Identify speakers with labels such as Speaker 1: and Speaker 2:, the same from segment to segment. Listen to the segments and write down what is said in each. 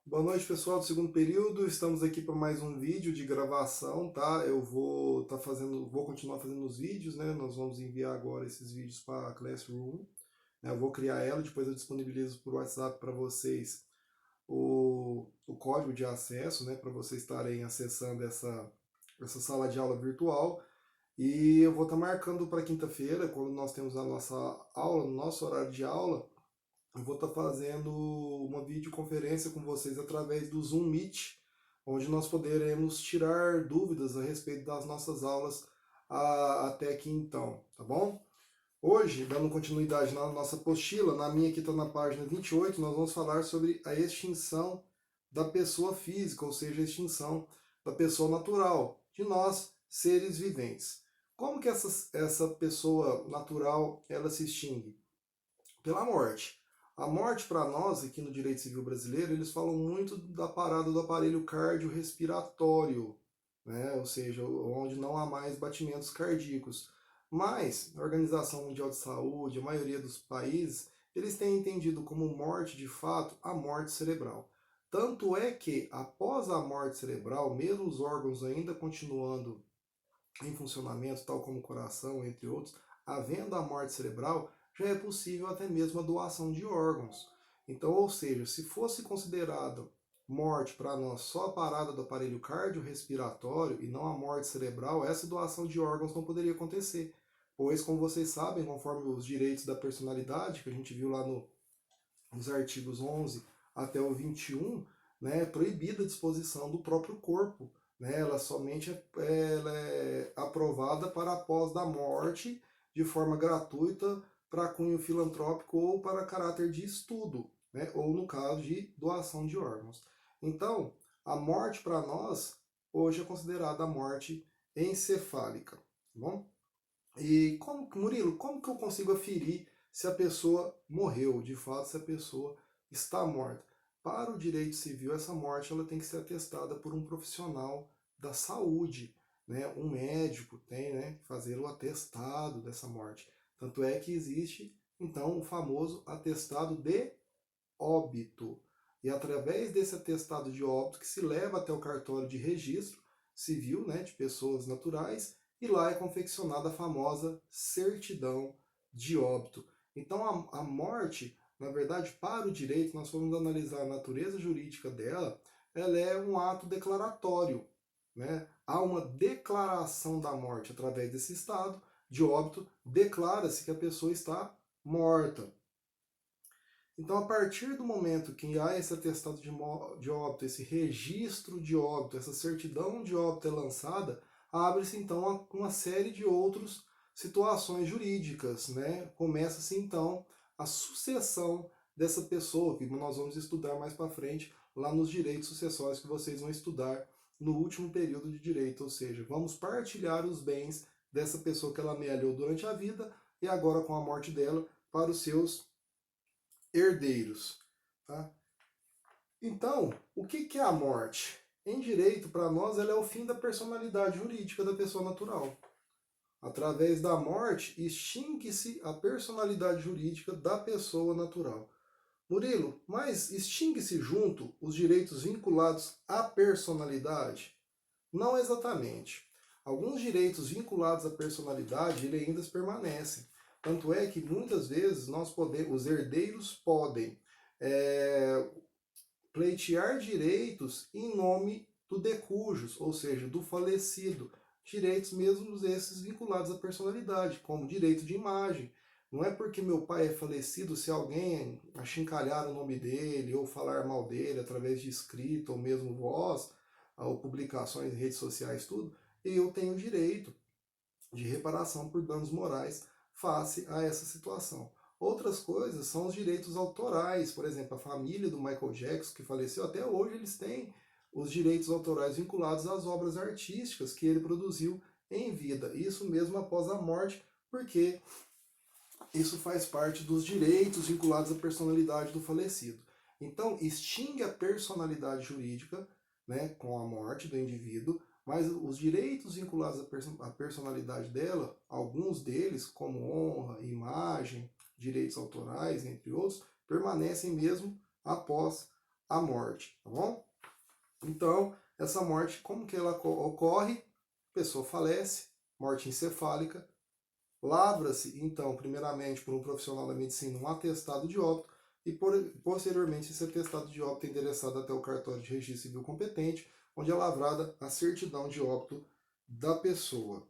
Speaker 1: Boa noite, pessoal do segundo período. Estamos aqui para mais um vídeo de gravação, tá? Eu vou continuar fazendo os vídeos, né? Nós vamos enviar agora esses vídeos para a Classroom, né? Eu vou criar ela, depois eu disponibilizo por WhatsApp para vocês o código de acesso, né? Para vocês estarem acessando essa sala de aula virtual. E eu vou estar marcando para quinta-feira, quando nós temos a nossa aula, no nosso horário de aula, eu vou estar fazendo uma videoconferência com vocês através do Zoom Meet, onde nós poderemos tirar dúvidas a respeito das nossas aulas até aqui então, tá bom? Hoje, dando continuidade na nossa apostila, na minha aqui está na página 28, nós vamos falar sobre a extinção da pessoa física, ou seja, a extinção da pessoa natural, de nós, seres viventes. Como que essa pessoa natural ela se extingue? Pela morte. A morte, para nós, aqui no direito civil brasileiro, eles falam muito da parada do aparelho cardiorrespiratório, né? Ou seja, onde não há mais batimentos cardíacos. Mas a Organização Mundial de Saúde, a maioria dos países, eles têm entendido como morte, de fato, a morte cerebral. Tanto é que, após a morte cerebral, mesmo os órgãos ainda continuando em funcionamento, tal como o coração, entre outros, havendo a morte cerebral, já é possível até mesmo a doação de órgãos. Então, ou seja, se fosse considerado morte para nós só a parada do aparelho cardiorrespiratório e não a morte cerebral, essa doação de órgãos não poderia acontecer. Pois, como vocês sabem, conforme os direitos da personalidade, que a gente viu lá nos artigos 11 até o 21, né, é proibida a disposição do próprio corpo. Né, ela somente ela é aprovada para após da morte, de forma gratuita, para cunho filantrópico ou para caráter de estudo, né, ou no caso de doação de órgãos. Então, a morte para nós, hoje é considerada a morte encefálica. Tá bom? E Murilo, como que eu consigo aferir se a pessoa morreu, de fato, se a pessoa está morta? Para o direito civil, essa morte ela tem que ser atestada por um profissional da saúde, né? Um médico tem, né, que fazer o atestado dessa morte. Tanto é que existe, então, o famoso atestado de óbito. E através desse atestado de óbito que se leva até o cartório de registro civil, né, de pessoas naturais, e lá é confeccionada a famosa certidão de óbito. Então a morte, na verdade, para o direito, nós formos analisar a natureza jurídica dela, ela é um ato declaratório. Né? Há uma declaração da morte através desse estado de óbito, declara-se que a pessoa está morta. Então, a partir do momento que há esse atestado de óbito, esse registro de óbito, essa certidão de óbito é lançada, abre-se então uma série de outras situações jurídicas, né? Começa-se então a sucessão dessa pessoa, que nós vamos estudar mais para frente lá nos direitos sucessórios que vocês vão estudar no último período de direito, ou seja, vamos partilhar os bens dessa pessoa que ela amealhou durante a vida e agora com a morte dela para os seus herdeiros. Tá? Então, o que é a morte? Em direito, para nós, ela é o fim da personalidade jurídica da pessoa natural. Através da morte, extingue-se a personalidade jurídica da pessoa natural. Murilo, mas extingue-se junto os direitos vinculados à personalidade? Não exatamente. Alguns direitos vinculados à personalidade ele ainda permanecem. Tanto é que muitas vezes os herdeiros podem é, pleitear direitos em nome do decujus, ou seja, do falecido. Direitos mesmo esses vinculados à personalidade, como direito de imagem. Não é porque meu pai é falecido, se alguém achincalhar o nome dele ou falar mal dele através de escrito ou mesmo voz, ou publicações em redes sociais, tudo, eu tenho direito de reparação por danos morais face a essa situação. Outras coisas são os direitos autorais, por exemplo, a família do Michael Jackson, que faleceu, até hoje eles têm os direitos autorais vinculados às obras artísticas que ele produziu em vida. Isso mesmo após a morte, porque isso faz parte dos direitos vinculados à personalidade do falecido. Então, extingue a personalidade jurídica, né, com a morte do indivíduo, mas os direitos vinculados à personalidade dela, alguns deles, como honra, imagem, direitos autorais, entre outros, permanecem mesmo após a morte, tá bom? Então, essa morte, como que ela ocorre? A pessoa falece, morte encefálica, lavra-se, então, primeiramente, por um profissional da medicina, um atestado de óbito, e posteriormente esse atestado de óbito é endereçado até o cartório de registro civil competente, onde é lavrada a certidão de óbito da pessoa.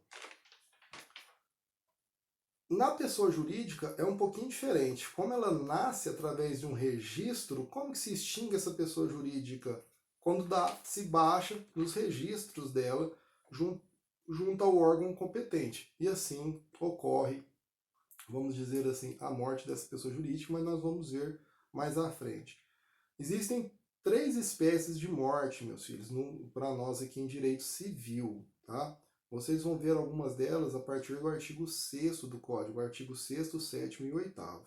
Speaker 1: Na pessoa jurídica é um pouquinho diferente. Como ela nasce através de um registro, como que se extingue essa pessoa jurídica? Quando se baixa nos registros dela junto ao órgão competente. E assim ocorre, vamos dizer assim, a morte dessa pessoa jurídica, mas nós vamos ver mais à frente. Existem 3 espécies de morte, meus filhos, para nós aqui em direito civil, tá? Vocês vão ver algumas delas a partir do artigo 6º do Código, artigo 6º, 7º e 8º. A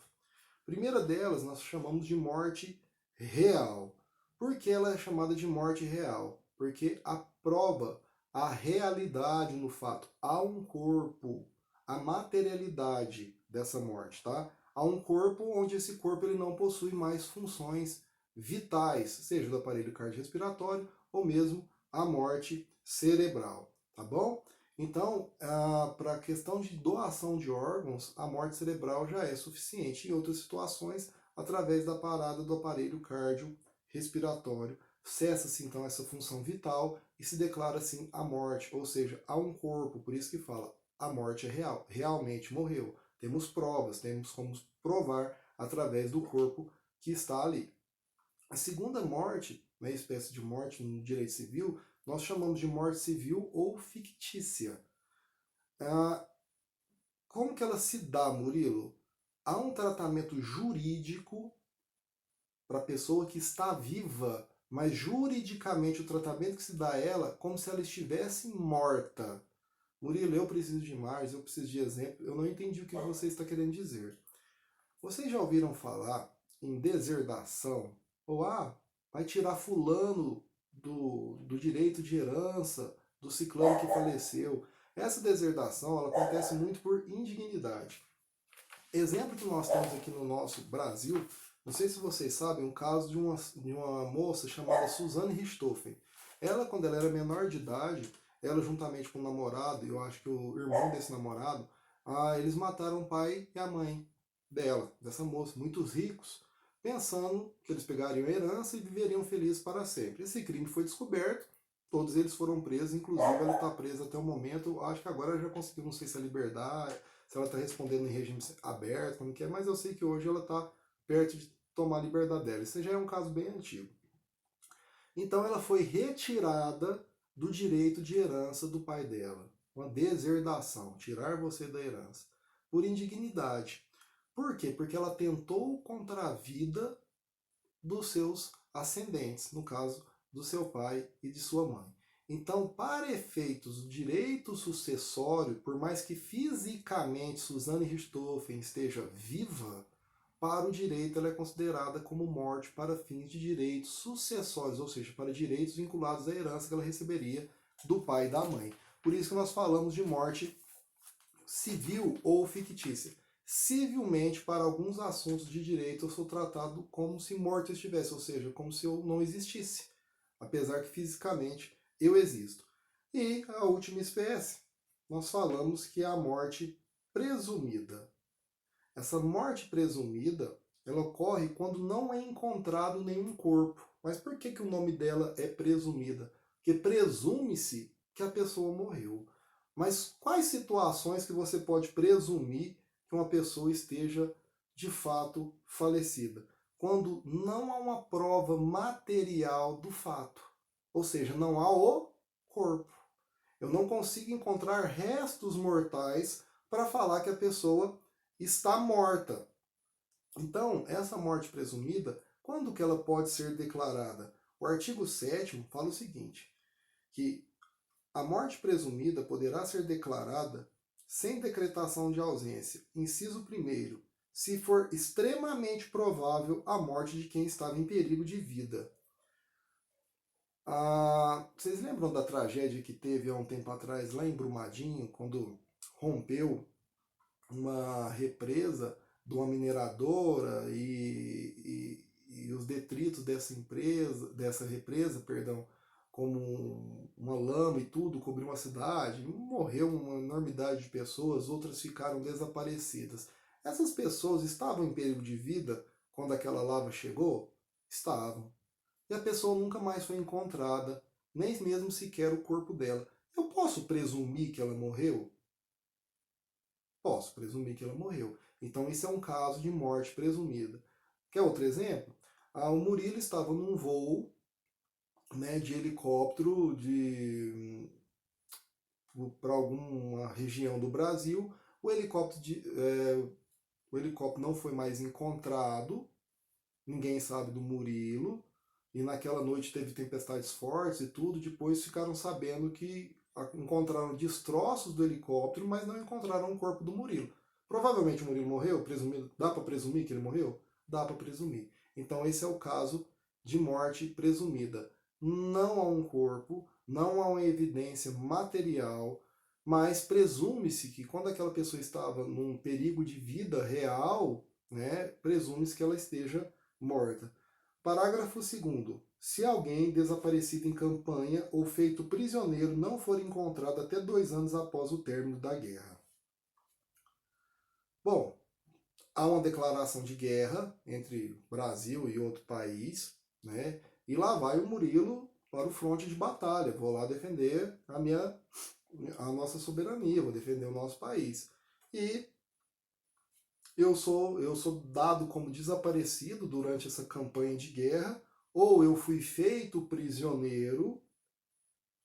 Speaker 1: primeira delas nós chamamos de morte real. Por que ela é chamada de morte real? Porque aprova a realidade no fato. Há um corpo, a materialidade dessa morte, tá? Há um corpo onde esse corpo ele não possui mais funções vitais, seja do aparelho cardiorrespiratório ou mesmo a morte cerebral, tá bom? Então, para a questão de doação de órgãos, a morte cerebral já é suficiente. Em outras situações, através da parada do aparelho cardiorrespiratório, cessa-se então essa função vital e se declara assim a morte, ou seja, há um corpo, por isso que fala, a morte é real, realmente morreu. Temos provas, temos como provar através do corpo que está ali. A segunda morte, né, espécie de morte no direito civil, nós chamamos de morte civil ou fictícia. Como que ela se dá, Murilo? Há um tratamento jurídico para a pessoa que está viva, mas juridicamente o tratamento que se dá a ela como se ela estivesse morta. Murilo, eu preciso de mais, eu preciso de exemplo, eu não entendi o que você está querendo dizer. Vocês já ouviram falar em deserdação? Ou, vai tirar fulano do direito de herança, do ciclano que faleceu. Essa deserdação ela acontece muito por indignidade. Exemplo que nós temos aqui no nosso Brasil, não sei se vocês sabem, um caso de uma moça chamada Suzane Richthofen. Ela, quando ela era menor de idade, ela juntamente com o namorado, eu acho que o irmão desse namorado, eles mataram o pai e a mãe dela, dessa moça, muitos ricos, pensando que eles pegariam a herança e viveriam felizes para sempre. Esse crime foi descoberto, todos eles foram presos, inclusive ela está presa até o momento, acho que agora ela já conseguiu, não sei se é liberdade, se ela está respondendo em regime aberto, como que é, mas eu sei que hoje ela está perto de tomar a liberdade dela. Isso já é um caso bem antigo. Então ela foi retirada do direito de herança do pai dela. Uma deserdação, tirar você da herança. Por indignidade. Por quê? Porque ela tentou contra a vida dos seus ascendentes, no caso do seu pai e de sua mãe. Então, para efeitos do direito sucessório, por mais que fisicamente Suzane Richthofen esteja viva, para o direito ela é considerada como morte para fins de direitos sucessórios, ou seja, para direitos vinculados à herança que ela receberia do pai e da mãe. Por isso que nós falamos de morte civil ou fictícia. Civilmente, para alguns assuntos de direito, eu sou tratado como se morto estivesse, ou seja, como se eu não existisse, apesar que fisicamente eu existo. E a última espécie, nós falamos que é a morte presumida. Essa morte presumida, ela ocorre quando não é encontrado nenhum corpo. Mas por que o nome dela é presumida? Porque presume-se que a pessoa morreu. Mas quais situações que você pode presumir que uma pessoa esteja de fato falecida? Quando não há uma prova material do fato. Ou seja, não há o corpo. Eu não consigo encontrar restos mortais para falar que a pessoa está morta. Então, essa morte presumida, quando que ela pode ser declarada? O artigo 7º fala o seguinte, que a morte presumida poderá ser declarada sem decretação de ausência. Inciso 1º, se for extremamente provável a morte de quem estava em perigo de vida. Vocês lembram da tragédia que teve há um tempo atrás lá em Brumadinho, quando rompeu uma represa de uma mineradora e e os detritos dessa represa, perdão, como uma lama e tudo, cobriu uma cidade, morreu uma enormidade de pessoas, outras ficaram desaparecidas. Essas pessoas estavam em perigo de vida quando aquela lava chegou? Estavam. E a pessoa nunca mais foi encontrada, nem mesmo sequer o corpo dela. Eu posso presumir que ela morreu? Posso presumir que ela morreu. Então, isso é um caso de morte presumida. Quer outro exemplo? O Murilo estava num voo, né, de helicóptero para alguma região do Brasil. O helicóptero não foi mais encontrado, ninguém sabe do Murilo, e naquela noite teve tempestades fortes e tudo. Depois ficaram sabendo que encontraram destroços do helicóptero, mas não encontraram o corpo do Murilo. Provavelmente o Murilo morreu, dá para presumir que ele morreu? Dá para presumir. Então esse é o caso de morte presumida. Não há um corpo, não há uma evidência material, mas presume-se que quando aquela pessoa estava num perigo de vida real, né, presume-se que ela esteja morta. Parágrafo 2º. Se alguém desaparecido em campanha ou feito prisioneiro não for encontrado até 2 anos após o término da guerra. Bom, há uma declaração de guerra entre Brasil e outro país, né? E lá vai o Murilo para o fronte de batalha. Vou lá defender a nossa soberania, vou defender o nosso país. E eu sou dado como desaparecido durante essa campanha de guerra, ou eu fui feito prisioneiro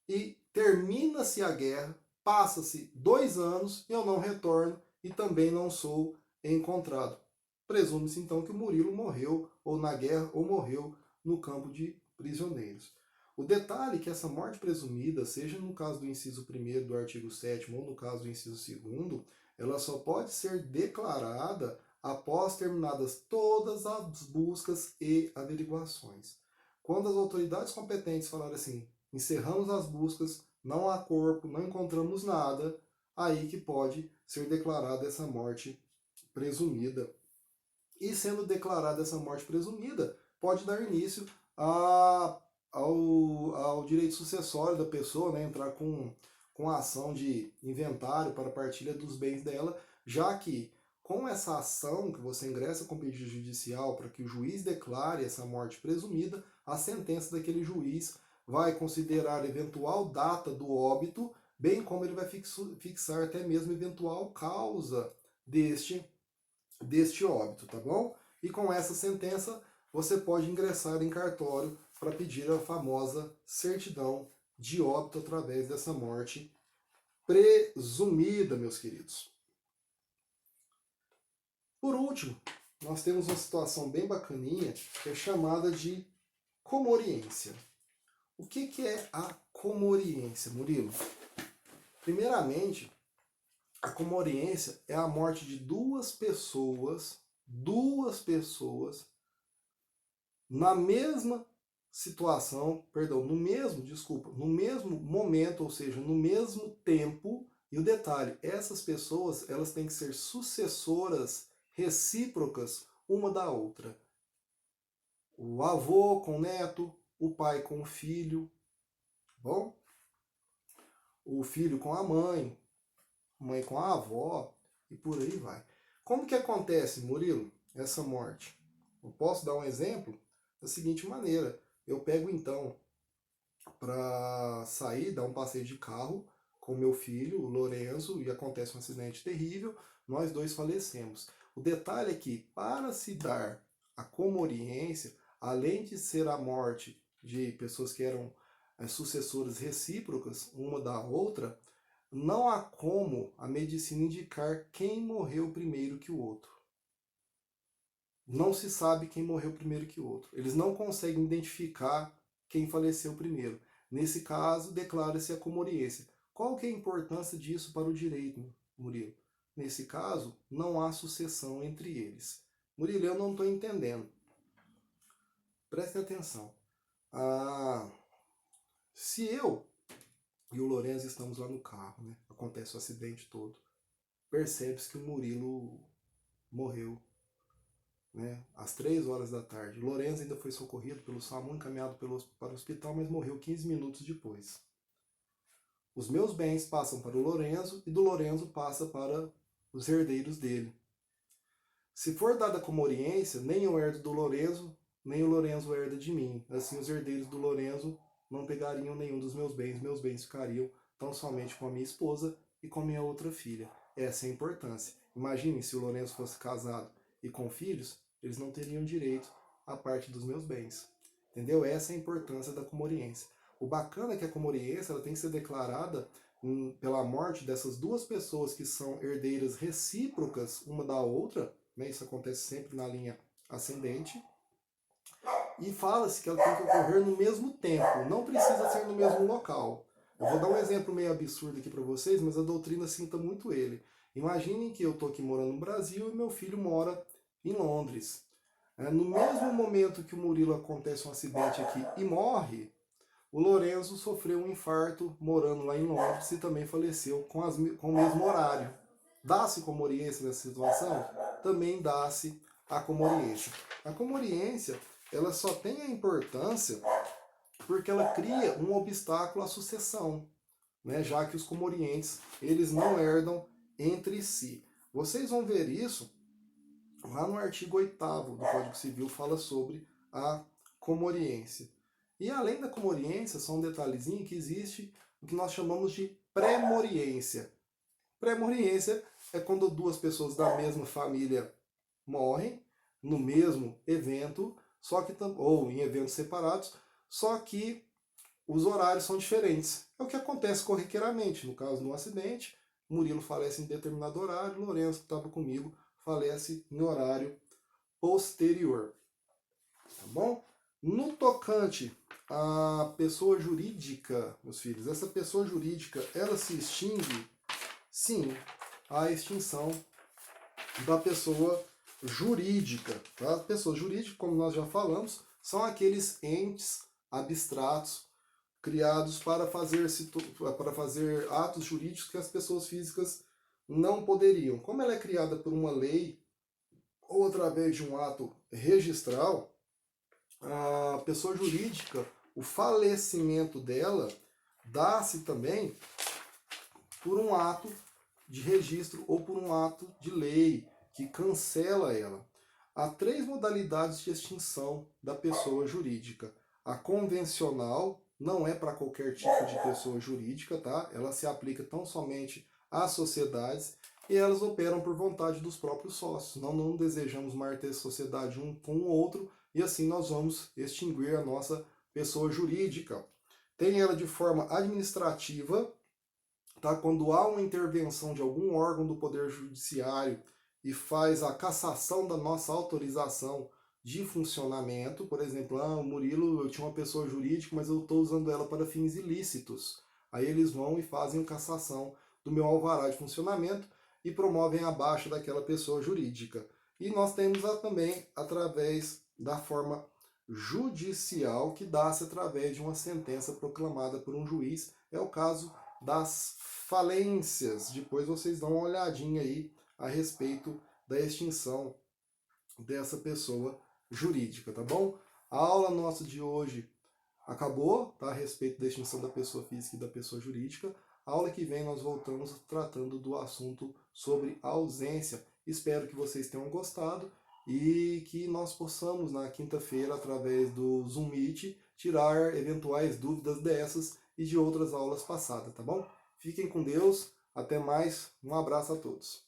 Speaker 1: e termina-se a guerra, passa-se 2 anos e eu não retorno e também não sou encontrado. Presume-se então que o Murilo morreu ou na guerra ou morreu no campo de prisioneiros. O detalhe é que essa morte presumida, seja no caso do inciso 1º do artigo 7º ou no caso do inciso 2º, ela só pode ser declarada após terminadas todas as buscas e averiguações. Quando as autoridades competentes falarem assim, encerramos as buscas, não há corpo, não encontramos nada, aí que pode ser declarada essa morte presumida. E sendo declarada essa morte presumida, pode dar início ao direito sucessório da pessoa, né, entrar com a ação de inventário para a partilha dos bens dela, já que com essa ação que você ingressa com pedido judicial para que o juiz declare essa morte presumida, a sentença daquele juiz vai considerar eventual data do óbito, bem como ele vai fixar até mesmo eventual causa deste óbito, tá bom? E com essa sentença você pode ingressar em cartório para pedir a famosa certidão de óbito através dessa morte presumida, meus queridos. Por último, nós temos uma situação bem bacaninha que é chamada de comoriência. O que é a comoriência, Murilo? Primeiramente, a comoriência é a morte de duas pessoas na mesma situação, perdão, no mesmo momento, ou seja, no mesmo tempo. E o detalhe, essas pessoas, elas têm que ser sucessoras recíprocas uma da outra. O avô com o neto, o pai com o filho, bom? O filho com a mãe com a avó, e por aí vai. Como que acontece, Murilo, essa morte? Eu posso dar um exemplo da seguinte maneira. Eu pego então para sair, dar um passeio de carro com meu filho, o Lorenzo, e acontece um acidente terrível, nós dois falecemos. O detalhe é que, para se dar a comoriência, além de ser a morte de pessoas que eram sucessoras recíprocas uma da outra, não há como a medicina indicar quem morreu primeiro que o outro. Não se sabe quem morreu primeiro que o outro. Eles não conseguem identificar quem faleceu primeiro. Nesse caso, declara-se a comoriência. Qual que é a importância disso para o direito, Murilo? Nesse caso, não há sucessão entre eles. Murilo, eu não estou entendendo. Prestem atenção. Se eu e o Lourenço estamos lá no carro, né? Acontece o acidente todo. Percebe-se que o Murilo morreu. né, às 3 horas da tarde. Lourenço ainda foi socorrido pelo SAMU, encaminhado para o hospital, mas morreu 15 minutos depois. Os meus bens passam para o Lourenço e do Lourenço passa para os herdeiros dele. Se for dada como oriência, nem eu herdo do Lourenço, nem o Lourenço herda de mim. Assim, os herdeiros do Lourenço não pegariam nenhum dos meus bens ficariam tão somente com a minha esposa e com a minha outra filha. Essa é a importância. Imaginem se o Lourenço fosse casado e com filhos, eles não teriam direito à parte dos meus bens. Entendeu? Essa é a importância da comoriência. O bacana é que a comoriência ela tem que ser declarada pela morte dessas duas pessoas que são herdeiras recíprocas uma da outra, né? Isso acontece sempre na linha ascendente, e fala-se que ela tem que ocorrer no mesmo tempo, não precisa ser no mesmo local. Eu vou dar um exemplo meio absurdo aqui para vocês, mas a doutrina cita muito ele. Imaginem que eu estou aqui morando no Brasil e meu filho mora em Londres. No mesmo momento que o Murilo acontece um acidente aqui e morre, o Lourenço sofreu um infarto morando lá em Londres e também faleceu com o mesmo horário. Dá-se comoriência nessa situação? Também dá-se a comoriência. A comoriência ela só tem a importância porque ela cria um obstáculo à sucessão, né? Já que os comorientes eles não herdam entre si. Vocês vão ver isso lá no artigo 8º do Código Civil, fala sobre a comoriência. E além da comoriência, só um detalhezinho que existe o que nós chamamos de pré-moriência. Pré-moriência é quando duas pessoas da mesma família morrem no mesmo evento, só que ou em eventos separados, só que os horários são diferentes. É o que acontece corriqueiramente. No caso, no acidente, Murilo falece em determinado horário, Lourenço, que estava comigo, falece em horário posterior. Tá bom? No tocante à pessoa jurídica, meus filhos, essa pessoa jurídica, ela se extingue? Sim, a extinção da pessoa jurídica. Tá? Pessoa jurídica, como nós já falamos, são aqueles entes abstratos criados para fazer atos jurídicos que as pessoas físicas não poderiam. Como ela é criada por uma lei ou através de um ato registral, a pessoa jurídica, o falecimento dela dá-se também por um ato de registro ou por um ato de lei que cancela ela. Há 3 modalidades de extinção da pessoa jurídica. A convencional não é para qualquer tipo de pessoa jurídica, tá? Ela se aplica tão somente às sociedades e elas operam por vontade dos próprios sócios. Não desejamos mais ter sociedade um com o outro e assim nós vamos extinguir a nossa pessoa jurídica. Tem ela de forma administrativa, tá? Quando há uma intervenção de algum órgão do Poder Judiciário e faz a cassação da nossa autorização de funcionamento, por exemplo, o Murilo, eu tinha uma pessoa jurídica, mas eu estou usando ela para fins ilícitos. Aí eles vão e fazem a cassação do meu alvará de funcionamento e promovem a baixa daquela pessoa jurídica. E nós temos também através da forma judicial, que dá-se através de uma sentença proclamada por um juiz. É o caso das falências. Depois vocês dão uma olhadinha aí a respeito da extinção dessa pessoa jurídica, tá bom? A aula nossa de hoje acabou, tá? A respeito da extinção da pessoa física e da pessoa jurídica. A aula que vem nós voltamos tratando do assunto sobre a ausência. Espero que vocês tenham gostado e que nós possamos, na quinta-feira, através do Zoom Meet, tirar eventuais dúvidas dessas e de outras aulas passadas, tá bom? Fiquem com Deus, até mais, um abraço a todos.